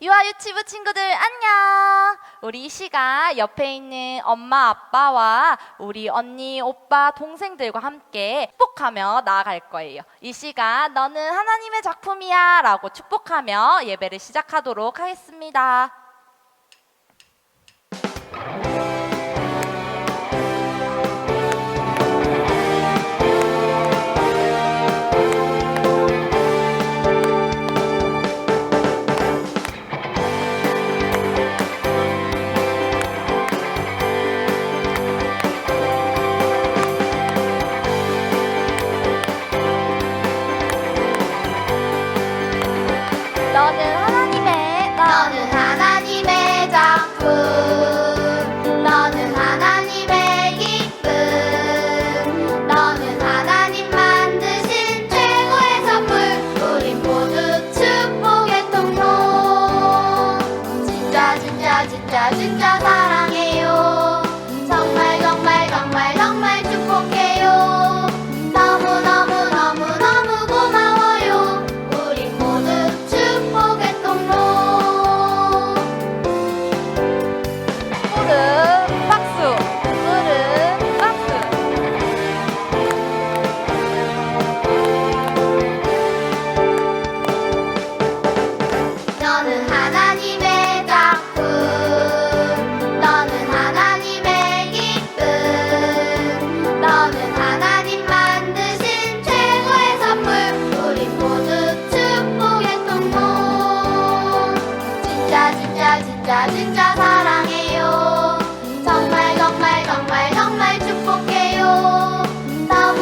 유아 유치부 친구들 안녕. 우리 이 시간 옆에 있는 엄마 아빠와 우리 언니 오빠 동생들과 함께 축복하며 나아갈 거예요. 이 시간 너는 하나님의 작품이야 라고 축복하며 예배를 시작하도록 하겠습니다. 너는 하나님의 작품, 너는 하나님의 기쁨, 너는 하나님 만드신 최고의 선물, 우린 모두 축복의 통로. 진짜 사랑해요. 정말 축복해요. 너무 고마워요. 우린 모두 축복의 통로. 무릎 박수. 너는 하나님의 작품, 너는 하나님의 기쁨, 너는 하나님 만드신 최고의 선물, 우린 모두 축복의 통로. 진짜 사랑해요. 정말 축복해요. 너무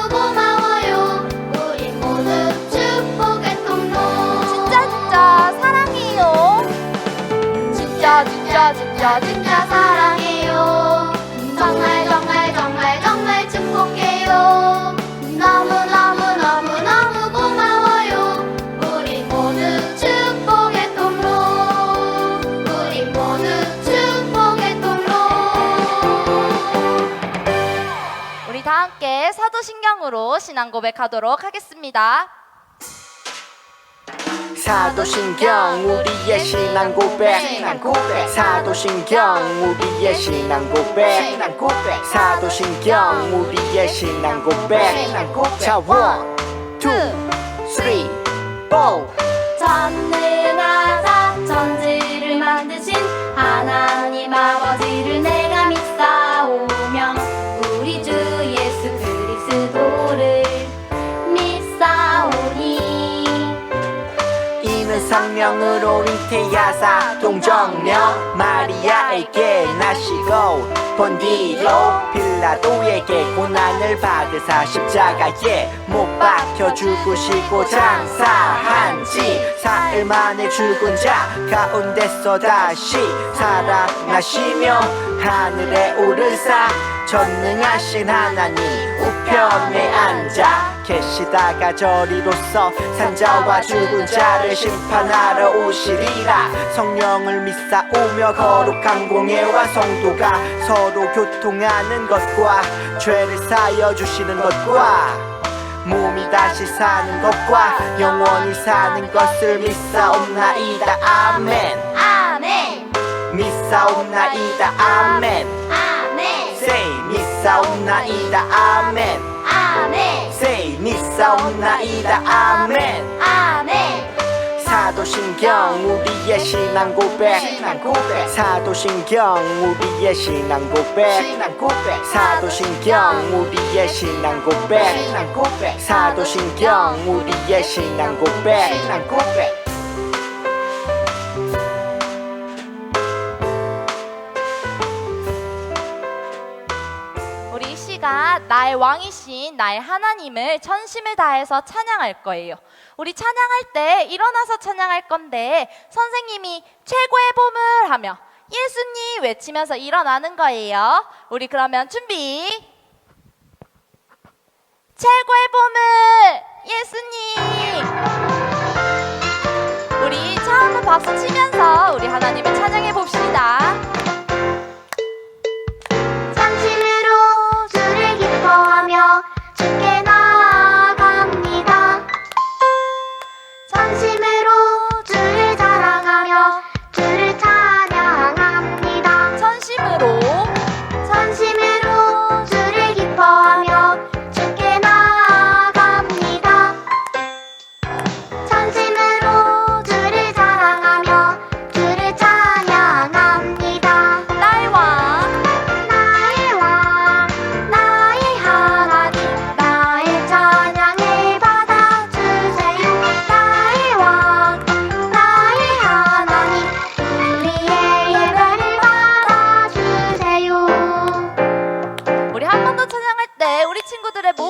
고마워요. 우린 모두 축복의 통로. 진짜 사랑해요. 진짜 사랑해요. 정말 축복해요. 너무 고마워요. 우린 모두 축복의 통로. 우린 모두 축복의 통로. 우리 다 함께 사도신경으로 신앙 고백하도록 하겠습니다. 사도신경 우리의 신앙 고백. 사도신경 우리의 신앙 고백. 사도신경 우리의 신앙 고백. 자, 1, 2, 3, 4. 전능하사 천지를 만드신 하나님 아버지를 내가 믿사오며 우리 주 예수 그리스도를 믿사오니 이는 성령으로 잉태하사 동정녀 마리아에게 나시고 본디로 빌라도에게 고난을 받으사 십자가에 못 박혀 죽으시고 장사한 지 사흘 만에 죽은 자 가운데서 다시 살아나시며 하늘에 오르사 전능하신 하나님 우편에 앉아 계시다가 저리로서 산자와 죽은 자를 심판하러 오시리라. 성령을 믿사오며 거룩한 공예와 성도가 서로 교통하는 것과 죄를 사여 주시는 것과 몸이 다시 사는 것과 영원히 사는 것을 믿사옵나이다. 아멘. 믿사옵나이다. 아멘. Say 믿사옵나이다. 아멘. Say 믿사옵나이다. 아멘. 사도신경 우리의 신앙 고백. 사도신경 우리의 신앙 고백. 사도신경 우리의 신앙 고백. 사도신경 우리의 신앙 고백. 우리 이 시간 나의 왕이신 나의 하나님을 전심을 다해서 찬양할 거예요. 우리 찬양할 때 일어나서 찬양할 건데 선생님이 최고의 보물 하며 예수님 외치면서 일어나는 거예요. 우리 그러면 준비. 최고의 보물 예수님. 우리 처음으로 박수 치면서 우리 하나님을 찬양해 봅시다. 전심으로 주를 기뻐하며 주께 나아갑니다. 전심으로 주를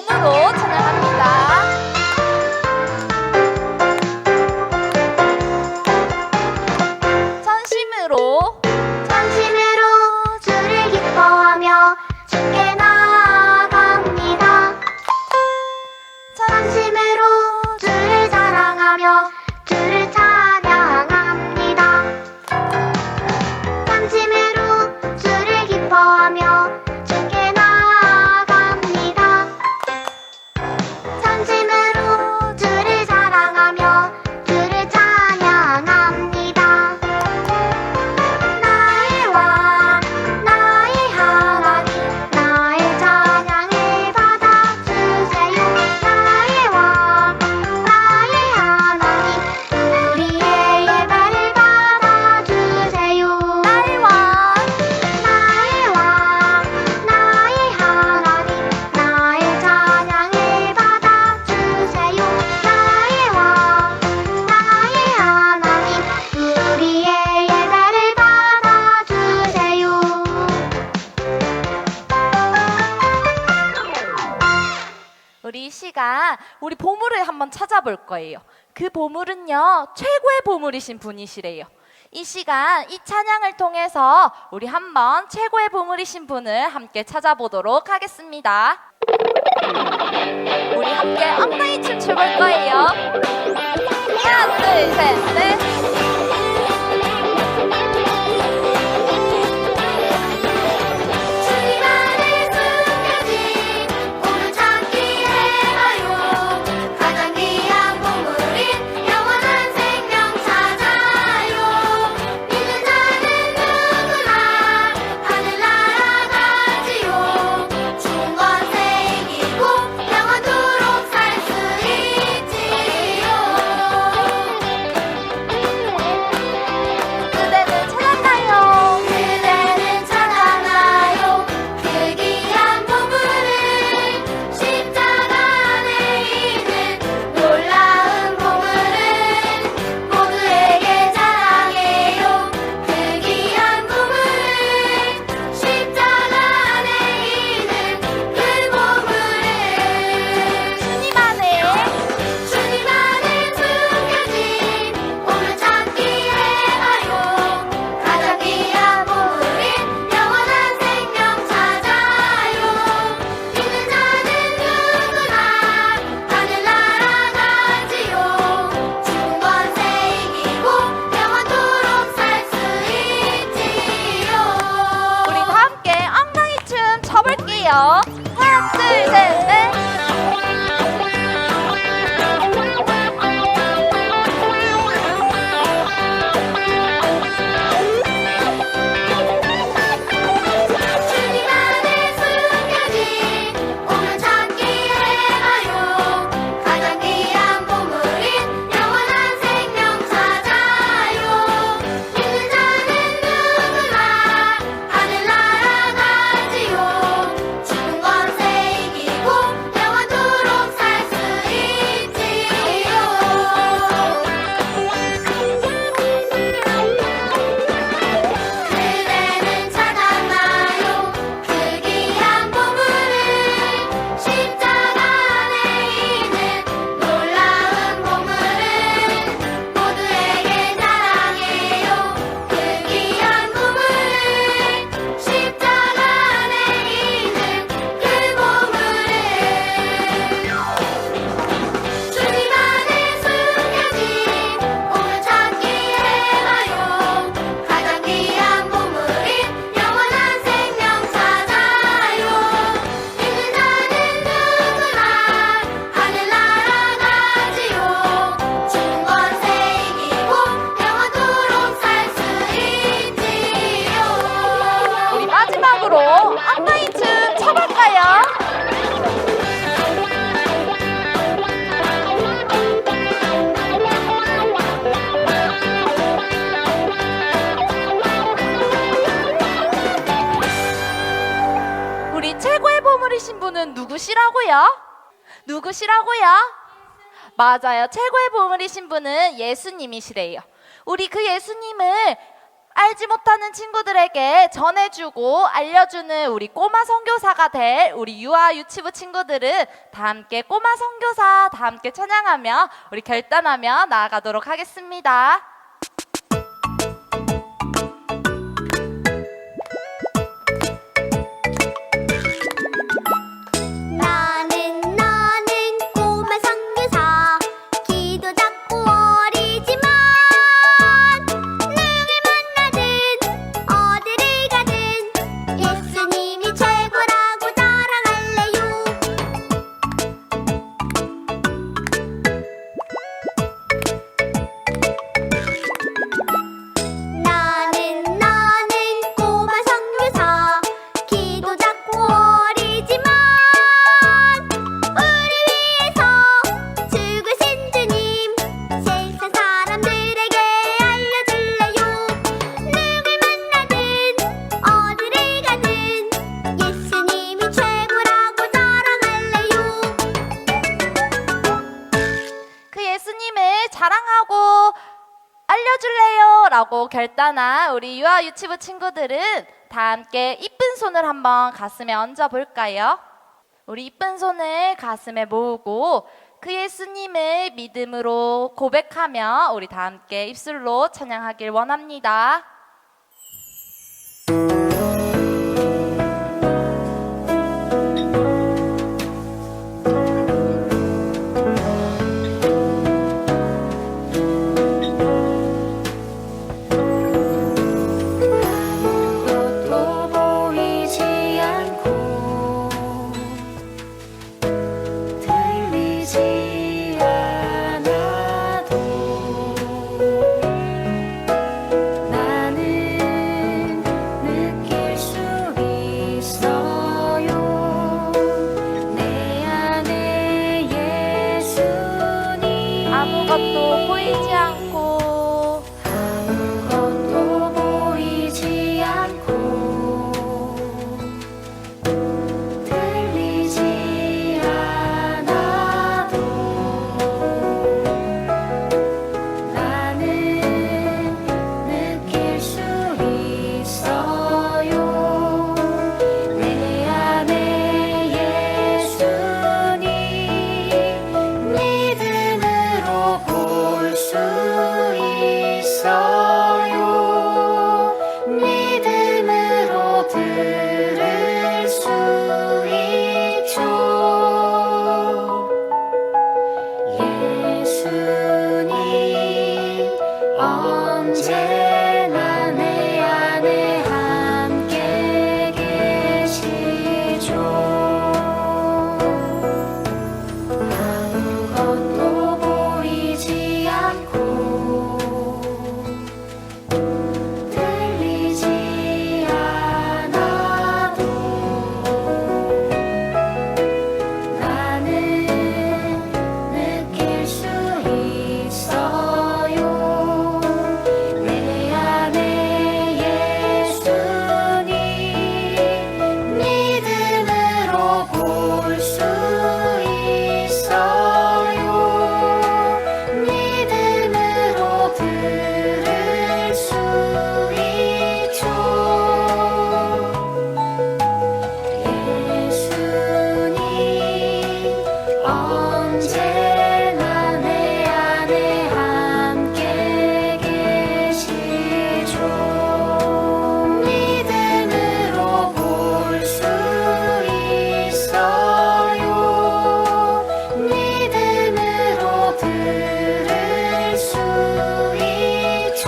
봄으로 찬양합니다. 전심으로 전심으로 주를 기뻐하며 주께 나아갑니다. 전심으로 주를 사랑하며 주를 찬양합니다. 전심으로 주를 기뻐하며 주께 나아갑니다. 전심으로 주를 사랑하며 주를 찬양합니다. 나의 왕 나의 하나님 나의 찬양을 받아주세요. 나의 왕 나의 하나님 우리의 예배를 받아주세요. 나의 왕 나의 왕 나의 하나님 나의 찬양을 받아주세요. 나의 왕 나의 하나님 우리의 예배를 받아주세요. 우리 이 시간 우리 보물을 한번 찾아볼 거예요. 그 보물은요 최고의 보물이신 분이시래요. 이 시간 이 찬양을 통해서 우리 한번 최고의 보물이신 분을 함께 찾아보도록 하겠습니다. 우리 함께 엉덩이 춤 춰볼 거예요. 하나 둘 셋 넷. 주님 안에 숨겨진 보물 찾기 해봐요. 가장 귀한 보물인 영원한 생명 찾아요. 믿는 자는 누구나 하늘나라 가지요. 좋은 것에 이기고 영원토록 살 수 있지요. 그대는 찾았나요? 그대는 찾아나요. 그 귀한 보물을 십자가 안에 있는 놀라운 보물을 모두에게 자랑해요. 그 귀한 보물을 십자가 안에 있는 그 보물을 주님 안에 주님 안에 숨겨진 보물 찾기 해봐요. 가장 귀한 보물인 영원한 생명 찾아요. 믿는 자는 누구나 하늘나라 가지요. 죽은 것에 이기고 영원토록 살 수 있지요. 우리 다 함께 엉덩이 춤 춰볼게요. 하나 둘 셋 넷. 주님 안에 숨겨진 보물 찾기 해봐요. 가장 귀한 보물인 영원한 생명 찾아요. 믿는 자는 누구나 하늘나라 가지요. 죽은 것에 이기고 영원토록 살 수 있지요. 그대는 찾았나요? 그 귀한 보물을 십자가 안에 있는 놀라운 보물을 모두에게 자랑해요. 그 귀한 보물을 십자가 안에 있는 그 보물을 주님 안에 숨겨진 보물 찾기 해봐요. 가장 귀한 보물인 영원한 생명 찾아요. 믿는 자는 누구나 하늘나라 가지요. 죽은 것에 이기고 영원토록 살 수 있지요. 우리 마지막으로 엉덩이 춤 춰볼까요? 우리 최고의 보물이신 분은 누구시라고요? 누구시라고요? 맞아요. 최고의 보물이신 분은 예수님이시래요. 우리 그 예수님을 알지 못하는 친구들에게 전해주고 알려주는 우리 꼬마 선교사가 될 우리 유아 유치부 친구들은 다 함께 꼬마 선교사 다 함께 찬양하며 우리 결단하며 나아가도록 하겠습니다. 나는 꼬마 선교사 기도 작고 어리지만 누굴 만나든 어디를 가든 예수님이 최고라고 자랑할래요. 나는 꼬마 선교사 기도 작고 어리지만 우리 위해서 죽으신 주님 세상 사람들에게 알려줄래요. 누굴 만나든 어디를 가든 예수님이 최고라고 자랑할래요. 그 예수님을 자랑하고 알려줄래요 라고 결단한 우리 유아 유치부 친구들은 다 함께 이쁜 손을 한번 가슴에 얹어 볼까요? 우리 이쁜 손을 가슴에 모으고 그 예수님을 믿음으로 고백하며 우리 다 함께 입술로 찬양하길 원합니다. 아무것도 보이지 않고 들리지 않아도 나는 느낄 수 있어요. 내 안에 예수님 아무것도 보이지 않고 아무것도 보이지 않고 들리지 않아도 나는 느낄 수 있어요. 내 안에 예수님 믿음으로 볼 수 있어요. 믿음으로 들을 수 있죠. 예수님 언제나 내 안에 함께 계시죠. 아무것도 보이지 않고 들리지 않아도 나는 느낄 수 있어요. 내 안에 예수님 믿음으로 볼 수 있어요. 믿음으로 들을 수 있죠. 예수님 언제나 내 안에 함께 계시죠. 믿음으로 볼 수 있어요. 믿음으로 들을 수 있죠.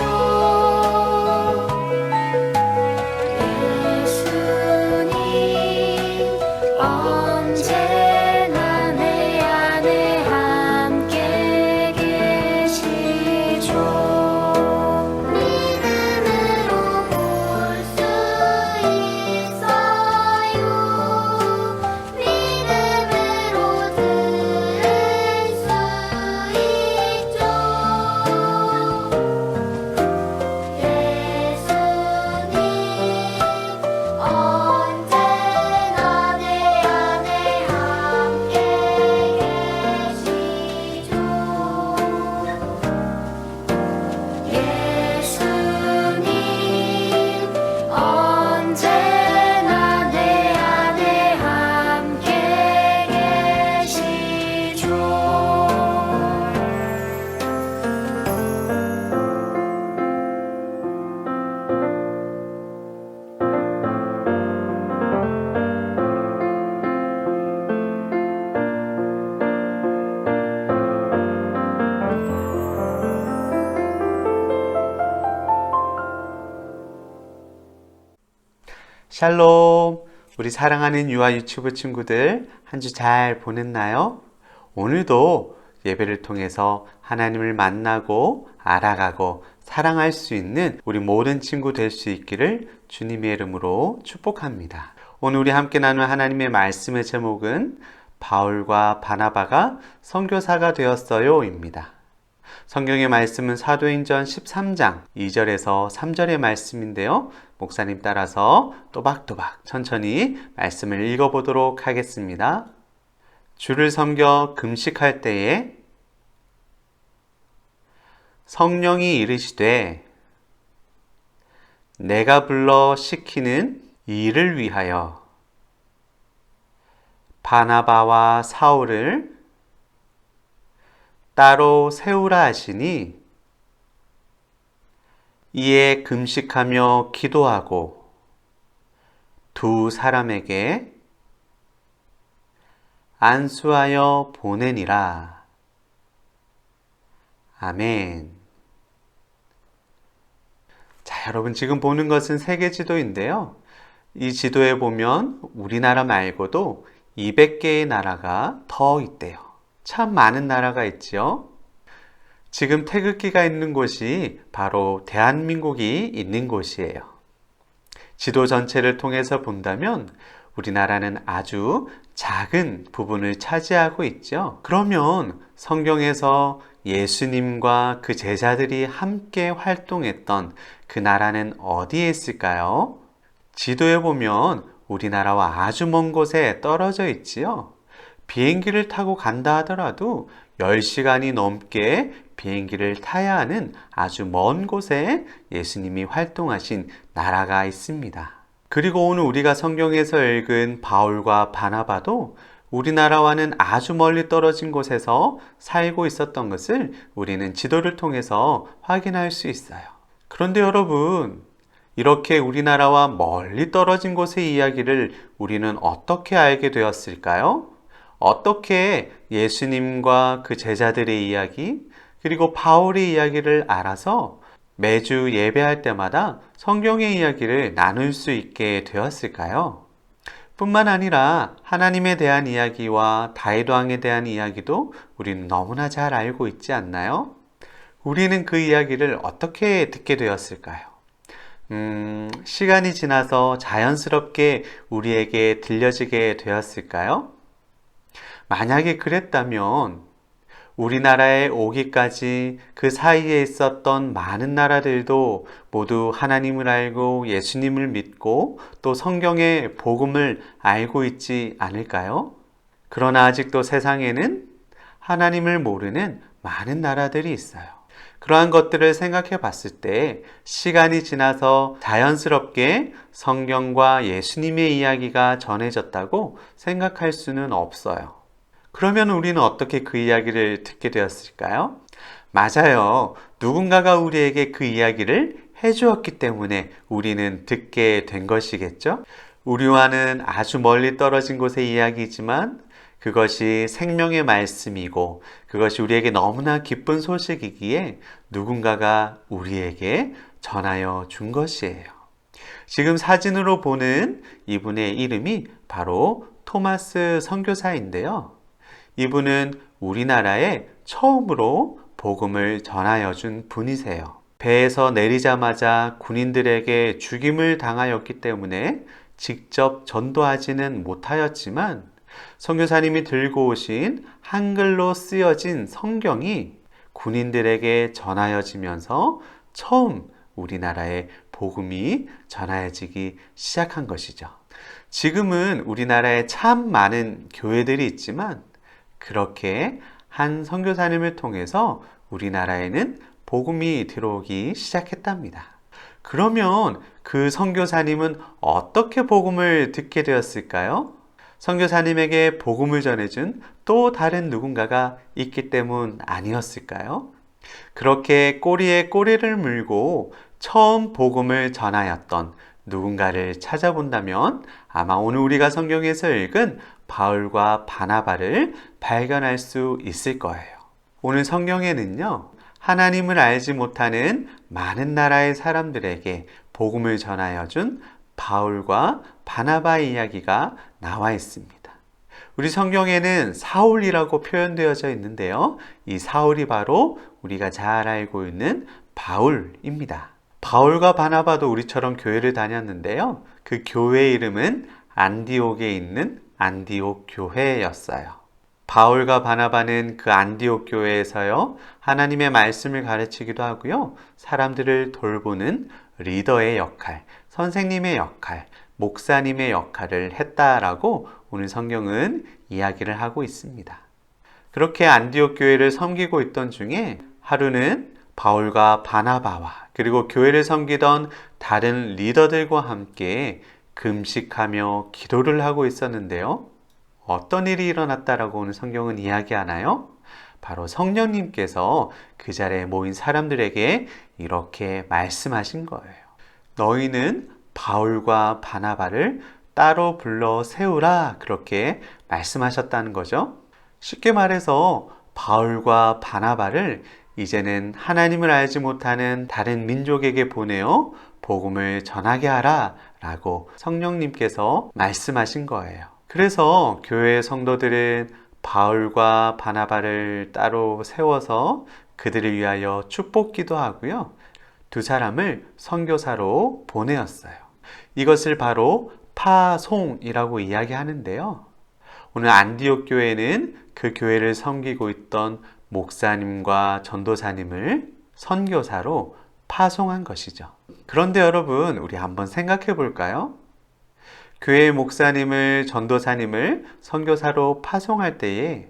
예수님 언제나 내 안에 샬롬! 우리 사랑하는 유아 유튜브 친구들, 한 주 잘 보냈나요? 오늘도 예배를 통해서 하나님을 만나고 알아가고 사랑할 수 있는 우리 모든 친구 될 수 있기를 주님의 이름으로 축복합니다. 오늘 우리 함께 나눌 하나님의 말씀의 제목은 바울과 바나바가 선교사가 되었어요 입니다. 성경의 말씀은 사도행전 13장 2절에서 3절의 말씀인데요. 목사님 따라서 또박또박 천천히 말씀을 읽어보도록 하겠습니다. 주를 섬겨 금식할 때에 성령이 이르시되 내가 불러 시키는 이 일을 위하여 바나바와 사울을 따로 세우라 하시니 이에 금식하며 기도하고 두 사람에게 안수하여 보내니라. 아멘. 자, 여러분 지금 보는 것은 세계 지도인데요. 이 지도에 보면 우리나라 말고도 200개의 나라가 더 있대요. 참 많은 나라가 있지요. 지금 태극기가 있는 곳이 바로 대한민국이 있는 곳이에요. 지도 전체를 통해서 본다면 우리나라는 아주 작은 부분을 차지하고 있죠. 그러면 성경에서 예수님과 그 제자들이 함께 활동했던 그 나라는 어디에 있을까요? 지도에 보면 우리나라와 아주 먼 곳에 떨어져 있지요. 비행기를 타고 간다 하더라도 10시간이 넘게 비행기를 타야 하는 아주 먼 곳에 예수님이 활동하신 나라가 있습니다. 그리고 오늘 우리가 성경에서 읽은 바울과 바나바도 우리나라와는 아주 멀리 떨어진 곳에서 살고 있었던 것을 우리는 지도를 통해서 확인할 수 있어요. 그런데 여러분, 이렇게 우리나라와 멀리 떨어진 곳의 이야기를 우리는 어떻게 알게 되었을까요? 어떻게 예수님과 그 제자들의 이야기, 그리고 바울의 이야기를 알아서 매주 예배할 때마다 성경의 이야기를 나눌 수 있게 되었을까요? 뿐만 아니라 하나님에 대한 이야기와 다윗 왕에 대한 이야기도 우리는 너무나 잘 알고 있지 않나요? 우리는 그 이야기를 어떻게 듣게 되었을까요? 시간이 지나서 자연스럽게 우리에게 들려지게 되었을까요? 만약에 그랬다면 우리나라에 오기까지 그 사이에 있었던 많은 나라들도 모두 하나님을 알고 예수님을 믿고 또 성경의 복음을 알고 있지 않을까요? 그러나 아직도 세상에는 하나님을 모르는 많은 나라들이 있어요. 그러한 것들을 생각해 봤을 때 시간이 지나서 자연스럽게 성경과 예수님의 이야기가 전해졌다고 생각할 수는 없어요. 그러면 우리는 어떻게 그 이야기를 듣게 되었을까요? 맞아요. 누군가가 우리에게 그 이야기를 해주었기 때문에 우리는 듣게 된 것이겠죠? 우리와는 아주 멀리 떨어진 곳의 이야기지만 그것이 생명의 말씀이고 그것이 우리에게 너무나 기쁜 소식이기에 누군가가 우리에게 전하여 준 것이에요. 지금 사진으로 보는 이분의 이름이 바로 토마스 선교사인데요. 이분은 우리나라에 처음으로 복음을 전하여 준 분이세요. 배에서 내리자마자 군인들에게 죽임을 당하였기 때문에 직접 전도하지는 못하였지만 선교사님이 들고 오신 한글로 쓰여진 성경이 군인들에게 전하여지면서 처음 우리나라에 복음이 전하여지기 시작한 것이죠. 지금은 우리나라에 참 많은 교회들이 있지만 그렇게 한 선교사님을 통해서 우리나라에는 복음이 들어오기 시작했답니다. 그러면 그 선교사님은 어떻게 복음을 듣게 되었을까요? 선교사님에게 복음을 전해준 또 다른 누군가가 있기 때문 아니었을까요? 그렇게 꼬리에 꼬리를 물고 처음 복음을 전하였던 누군가를 찾아본다면 아마 오늘 우리가 성경에서 읽은 바울과 바나바를 발견할 수 있을 거예요. 오늘 성경에는요, 하나님을 알지 못하는 많은 나라의 사람들에게 복음을 전하여 준 바울과 바나바의 이야기가 나와 있습니다. 우리 성경에는 사울이라고 표현되어져 있는데요. 이 사울이 바로 우리가 잘 알고 있는 바울입니다. 바울과 바나바도 우리처럼 교회를 다녔는데요. 그 교회 이름은 안디옥에 있는 안디옥 교회였어요. 바울과 바나바는 그 안디옥 교회에서요, 하나님의 말씀을 가르치기도 하고요, 사람들을 돌보는 리더의 역할, 선생님의 역할, 목사님의 역할을 했다라고 오늘 성경은 이야기를 하고 있습니다. 그렇게 안디옥 교회를 섬기고 있던 중에 하루는 바울과 바나바와 그리고 교회를 섬기던 다른 리더들과 함께 금식하며 기도를 하고 있었는데요. 어떤 일이 일어났다라고 오늘 성경은 이야기하나요? 바로 성령님께서 그 자리에 모인 사람들에게 이렇게 말씀하신 거예요. 너희는 바울과 바나바를 따로 불러 세우라, 그렇게 말씀하셨다는 거죠. 쉽게 말해서 바울과 바나바를 이제는 하나님을 알지 못하는 다른 민족에게 보내어 복음을 전하게 하라 라고 성령님께서 말씀하신 거예요. 그래서 교회 성도들은 바울과 바나바를 따로 세워서 그들을 위하여 축복기도 하고요, 두 사람을 선교사로 보내었어요. 이것을 바로 파송이라고 이야기하는데요. 오늘 안디옥 교회는 그 교회를 섬기고 있던 목사님과 전도사님을 선교사로 파송한 것이죠. 그런데 여러분, 우리 한번 생각해 볼까요? 교회의 목사님을, 전도사님을 선교사로 파송할 때에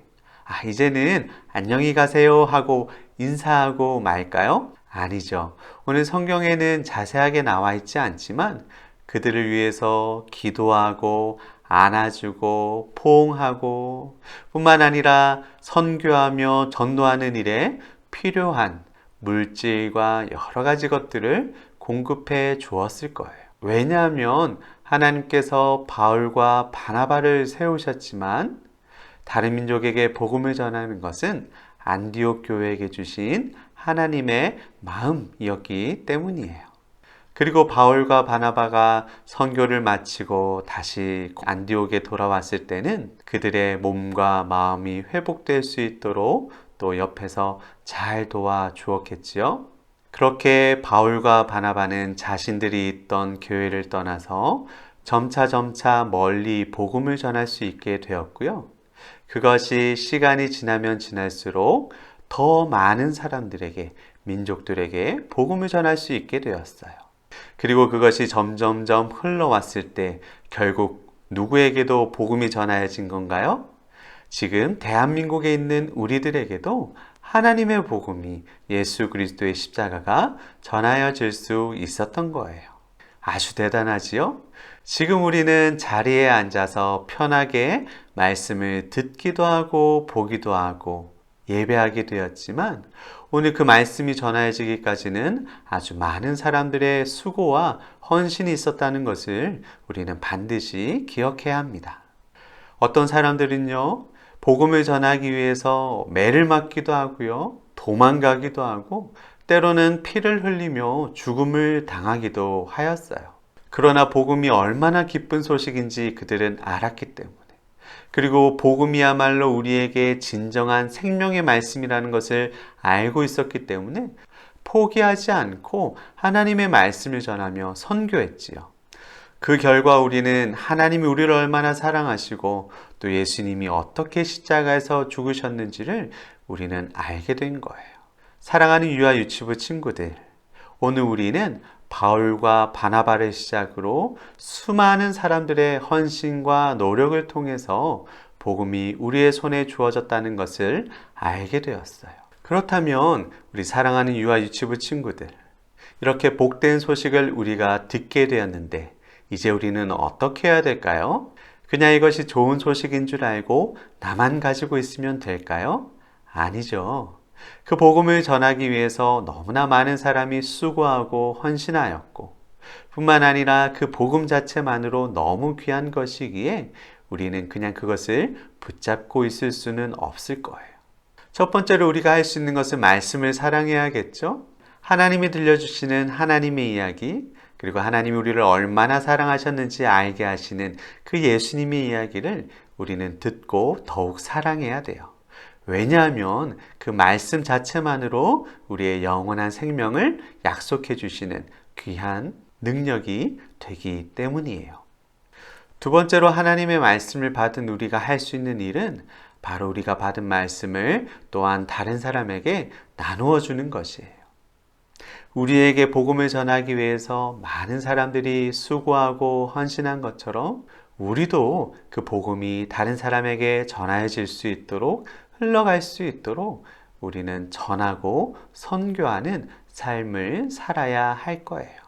이제는 안녕히 가세요 하고 인사하고 말까요? 아니죠. 오늘 성경에는 자세하게 나와 있지 않지만 그들을 위해서 기도하고 안아주고 포옹하고 뿐만 아니라 선교하며 전도하는 일에 필요한 물질과 여러 가지 것들을 공급해 주었을 거예요. 왜냐하면 하나님께서 바울과 바나바를 세우셨지만 다른 민족에게 복음을 전하는 것은 안디옥 교회에게 주신 하나님의 마음이었기 때문이에요. 그리고 바울과 바나바가 선교를 마치고 다시 안디옥에 돌아왔을 때는 그들의 몸과 마음이 회복될 수 있도록 또 옆에서 잘 도와주었겠지요. 그렇게 바울과 바나바는 자신들이 있던 교회를 떠나서 점차 멀리 복음을 전할 수 있게 되었고요. 그것이 시간이 지나면 지날수록 더 많은 사람들에게, 민족들에게 복음을 전할 수 있게 되었어요. 그리고 그것이 점점점 흘러왔을 때 결국 누구에게도 복음이 전하여진 건가요? 지금 대한민국에 있는 우리들에게도 하나님의 복음이, 예수 그리스도의 십자가가 전하여질 수 있었던 거예요. 아주 대단하지요? 지금 우리는 자리에 앉아서 편하게 말씀을 듣기도 하고 보기도 하고 예배하게 되었지만 오늘 그 말씀이 전하여지기까지는 아주 많은 사람들의 수고와 헌신이 있었다는 것을 우리는 반드시 기억해야 합니다. 어떤 사람들은요, 복음을 전하기 위해서 매를 맞기도 하고요, 도망가기도 하고 때로는 피를 흘리며 죽음을 당하기도 하였어요. 그러나 복음이 얼마나 기쁜 소식인지 그들은 알았기 때문에, 그리고 복음이야말로 우리에게 진정한 생명의 말씀이라는 것을 알고 있었기 때문에 포기하지 않고 하나님의 말씀을 전하며 선교했지요. 그 결과 우리는 하나님이 우리를 얼마나 사랑하시고 또 예수님이 어떻게 십자가에서 죽으셨는지를 우리는 알게 된 거예요. 사랑하는 유아 유치부 친구들, 오늘 우리는 바울과 바나바를 시작으로 수많은 사람들의 헌신과 노력을 통해서 복음이 우리의 손에 주어졌다는 것을 알게 되었어요. 그렇다면 우리 사랑하는 유아 유치부 친구들, 이렇게 복된 소식을 우리가 듣게 되었는데 이제 우리는 어떻게 해야 될까요? 그냥 이것이 좋은 소식인 줄 알고 나만 가지고 있으면 될까요? 아니죠. 그 복음을 전하기 위해서 너무나 많은 사람이 수고하고 헌신하였고 뿐만 아니라 그 복음 자체만으로 너무 귀한 것이기에 우리는 그냥 그것을 붙잡고 있을 수는 없을 거예요. 첫 번째로 우리가 할 수 있는 것은 말씀을 사랑해야겠죠? 하나님이 들려주시는 하나님의 이야기, 그리고 하나님이 우리를 얼마나 사랑하셨는지 알게 하시는 그 예수님의 이야기를 우리는 듣고 더욱 사랑해야 돼요. 왜냐하면 그 말씀 자체만으로 우리의 영원한 생명을 약속해 주시는 귀한 능력이 되기 때문이에요. 두 번째로 하나님의 말씀을 받은 우리가 할 수 있는 일은 바로 우리가 받은 말씀을 또한 다른 사람에게 나누어 주는 것이에요. 우리에게 복음을 전하기 위해서 많은 사람들이 수고하고 헌신한 것처럼 우리도 그 복음이 다른 사람에게 전해질 수 있도록 흘러갈 수 있도록 우리는 전하고 선교하는 삶을 살아야 할 거예요.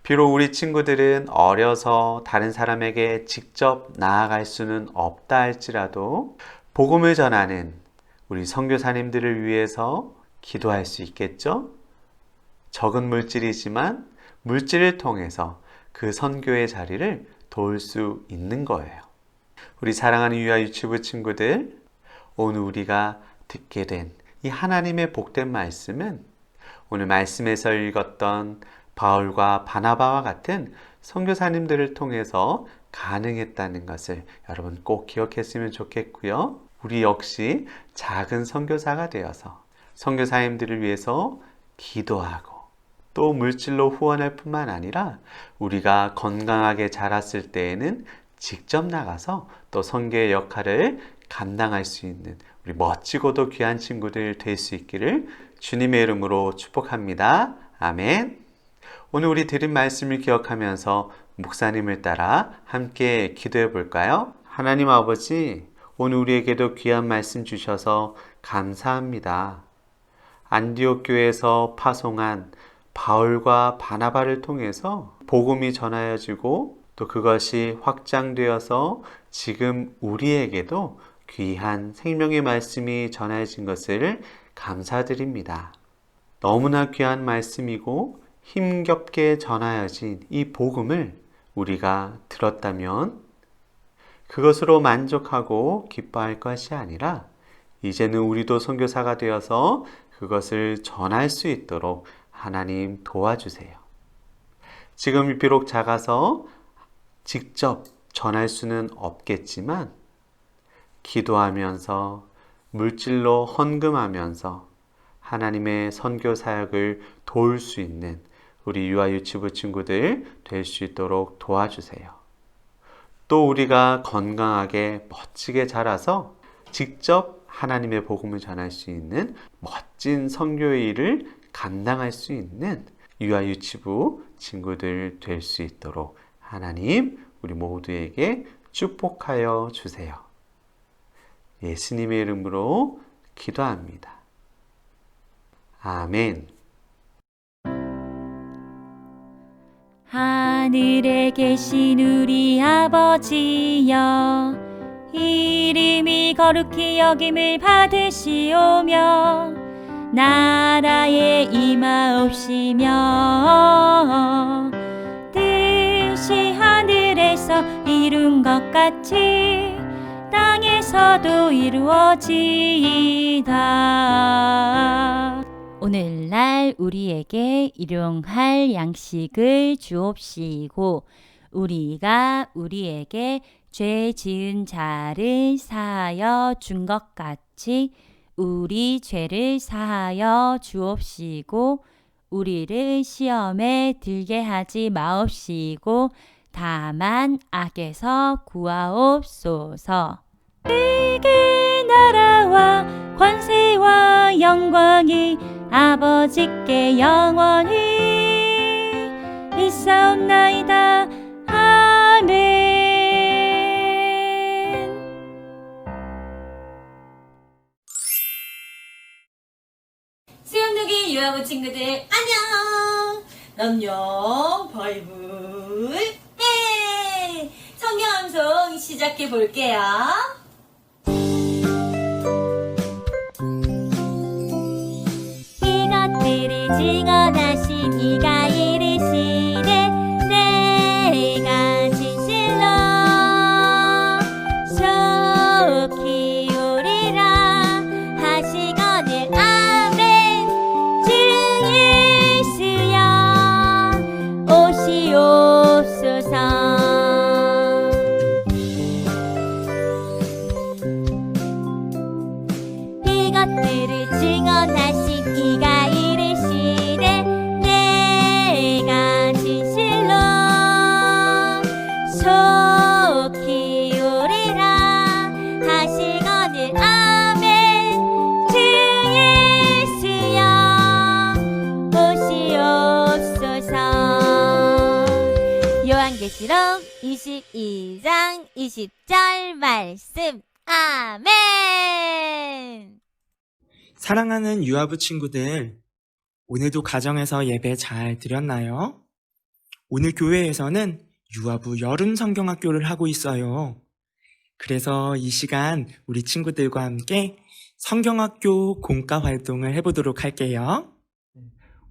비록 우리 친구들은 어려서 다른 사람에게 직접 나아갈 수는 없다 할지라도 복음을 전하는 우리 선교사님들을 위해서 기도할 수 있겠죠? 적은 물질이지만 물질을 통해서 그 선교의 자리를 도울 수 있는 거예요. 우리 사랑하는 유아 유치부 친구들, 오늘 우리가 듣게 된 이 하나님의 복된 말씀은 오늘 말씀에서 읽었던 바울과 바나바와 같은 선교사님들을 통해서 가능했다는 것을 여러분 꼭 기억했으면 좋겠고요. 우리 역시 작은 선교사가 되어서 선교사님들을 위해서 기도하고 또 물질로 후원할 뿐만 아니라 우리가 건강하게 자랐을 때에는 직접 나가서 또 선교의 역할을 감당할 수 있는 우리 멋지고도 귀한 친구들 될 수 있기를 주님의 이름으로 축복합니다. 아멘. 오늘 우리 들은 말씀을 기억하면서 목사님을 따라 함께 기도해 볼까요? 하나님 아버지, 오늘 우리에게도 귀한 말씀 주셔서 감사합니다. 안디옥 교회에서 파송한 바울과 바나바를 통해서 복음이 전하여지고 또 그것이 확장되어서 지금 우리에게도 귀한 생명의 말씀이 전해진 것을 감사드립니다. 너무나 귀한 말씀이고 힘겹게 전하여진 이 복음을 우리가 들었다면 그것으로 만족하고 기뻐할 것이 아니라 이제는 우리도 선교사가 되어서 그것을 전할 수 있도록 하나님 도와주세요. 지금 비록 작아서 직접 전할 수는 없겠지만 기도하면서 물질로 헌금하면서 하나님의 선교 사역을 도울 수 있는 우리 유아 유치부 친구들 될 수 있도록 도와주세요. 또 우리가 건강하게 멋지게 자라서 직접 하나님의 복음을 전할 수 있는 멋진 선교의 일을 감당할 수 있는 유아 유치부 친구들 될 수 있도록 하나님 우리 모두에게 축복하여 주세요. 예수님의 이름으로 기도합니다. 아멘. 하늘에 계신 우리 아버지여, 이름이 거룩히 여김을 받으시오며 나라에 임하옵시며 뜻이 하늘에서 이룬 것 같이 땅에서도 이루어지이다. 오늘날 우리에게 일용할 양식을 주옵시고 우리가 우리에게 죄 지은 자를 사하여 준 것 같이 우리 죄를 사하여 주옵시고 우리를 시험에 들게 하지 마옵시고 다만 악에서 구하옵소서. 내게 나라와 권세와 영광이 아버지께 영원히 있사옵나이다. 아멘. 수영동의 유아부 친구들 안녕. 남녕 바이블 해 성경 암송 시작해 볼게요. 이것들을 증언하신 이가 이르시되 내가 진실로 속히 오리라 하시거늘 아멘. 주 예수여 오시오 것들을 증언하신 이가 이르시되 내가 진실로 속히 오리라 하시거늘 아멘. 주 예수여 오시옵소서. 요한계시록 22장 20절 말씀. 아멘. 사랑하는 유아부 친구들, 오늘도 가정에서 예배 잘 드렸나요? 오늘 교회에서는 유아부 여름 성경학교를 하고 있어요. 그래서 이 시간 우리 친구들과 함께 성경학교 공과 활동을 해보도록 할게요.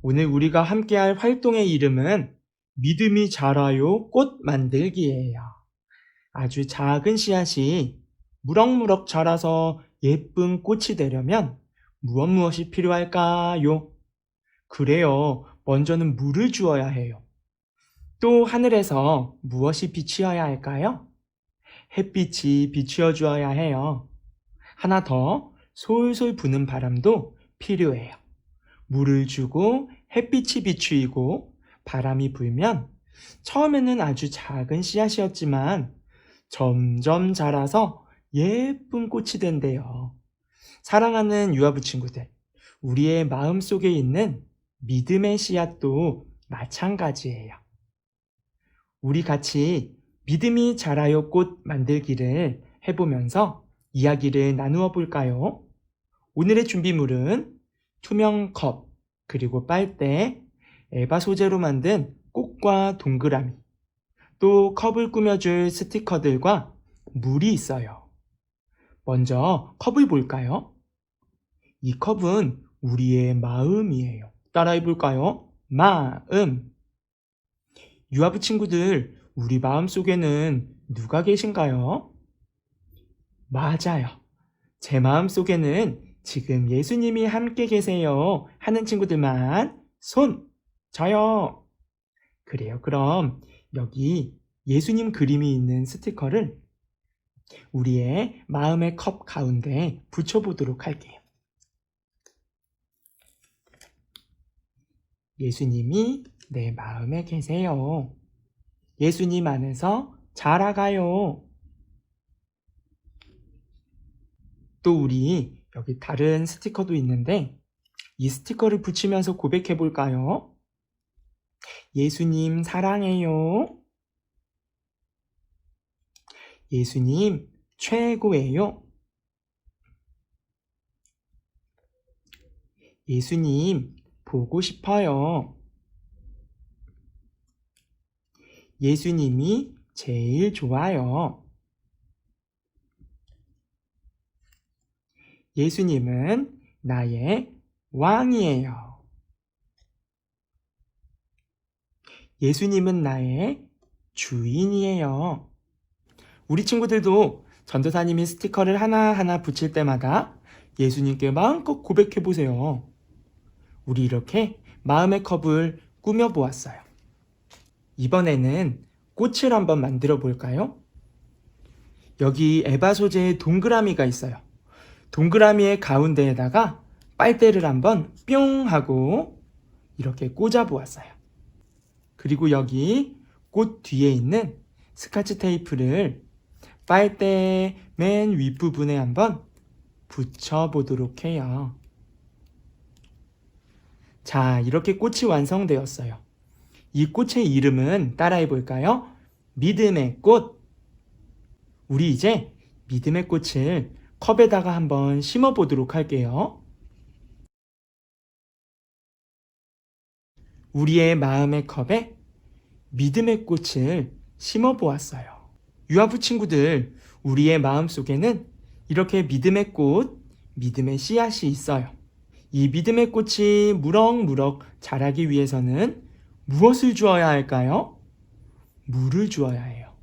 오늘 우리가 함께할 활동의 이름은 믿음이 자라요 꽃 만들기예요. 아주 작은 씨앗이 무럭무럭 자라서 예쁜 꽃이 되려면 무엇이 필요할까요? 그래요. 먼저는 물을 주어야 해요. 또 하늘에서 무엇이 비치어야 할까요? 햇빛이 비추어 주어야 해요. 하나 더, 솔솔 부는 바람도 필요해요. 물을 주고 햇빛이 비추이고 바람이 불면 처음에는 아주 작은 씨앗이었지만 점점 자라서 예쁜 꽃이 된대요. 사랑하는 유아부 친구들, 우리의 마음속에 있는 믿음의 씨앗도 마찬가지예요. 우리 같이 믿음이 자라요 꽃 만들기를 해보면서 이야기를 나누어 볼까요? 오늘의 준비물은 투명 컵, 그리고 빨대, 에바 소재로 만든 꽃과 동그라미, 또 컵을 꾸며줄 스티커들과 물이 있어요. 먼저 컵을 볼까요? 이 컵은 우리의 마음이에요. 따라해 볼까요? 마음. 유아부 친구들, 우리 마음 속에는 누가 계신가요? 맞아요. 제 마음 속에는 지금 예수님이 함께 계세요 하는 친구들만 손! 저요! 그래요. 그럼 여기 예수님 그림이 있는 스티커를 우리의 마음의 컵 가운데 붙여보도록 할게요. 예수님이 내 마음에 계세요. 예수님 안에서 자라가요. 또 우리 여기 다른 스티커도 있는데 이 스티커를 붙이면서 고백해 볼까요? 예수님 사랑해요. 예수님 최고예요. 예수님 보고 싶어요. 예수님이 제일 좋아요. 예수님은 나의 왕이에요. 예수님은 나의 주인이에요. 우리 친구들도 전도사님이 스티커를 하나하나 붙일 때마다 예수님께 마음껏 고백해 보세요. 우리 이렇게 마음의 컵을 꾸며 보았어요. 이번에는 꽃을 한번 만들어 볼까요? 여기 에바 소재의 동그라미가 있어요. 동그라미의 가운데에다가 빨대를 한번 뿅 하고 이렇게 꽂아 보았어요. 그리고 여기 꽃 뒤에 있는 스카치 테이프를 빨대 맨 윗부분에 한번 붙여보도록 해요. 자, 이렇게 꽃이 완성되었어요. 이 꽃의 이름은 따라해 볼까요? 믿음의 꽃. 우리 이제 믿음의 꽃을 컵에다가 한번 심어 보도록 할게요. 우리의 마음의 컵에 믿음의 꽃을 심어 보았어요. 유아부 친구들, 우리의 마음 속에는 이렇게 믿음의 꽃, 믿음의 씨앗이 있어요. 이 믿음의 꽃이 무럭무럭 자라기 위해서는 무엇을 주어야 할까요? 물을 주어야 해요.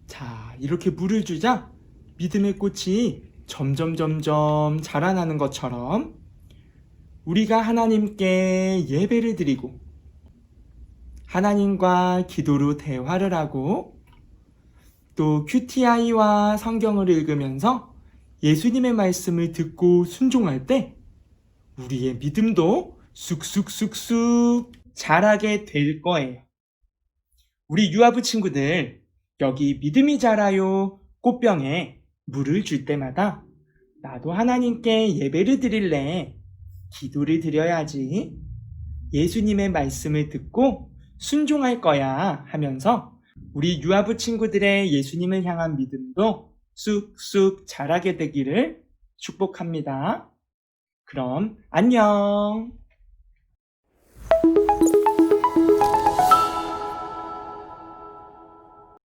자, 이렇게 물을 주자 믿음의 꽃이 점점 자라나는 것처럼 우리가 하나님께 예배를 드리고 하나님과 기도로 대화를 하고 또 QTI와 성경을 읽으면서 예수님의 말씀을 듣고 순종할 때 우리의 믿음도 쑥쑥쑥쑥 자라게 될 거예요. 우리 유아부 친구들, 여기 믿음이 자라요 꽃병에 물을 줄 때마다 나도 하나님께 예배를 드릴래, 기도를 드려야지, 예수님의 말씀을 듣고 순종할 거야 하면서 우리 유아부 친구들의 예수님을 향한 믿음도 쑥쑥 자라게 되기를 축복합니다. 그럼 안녕!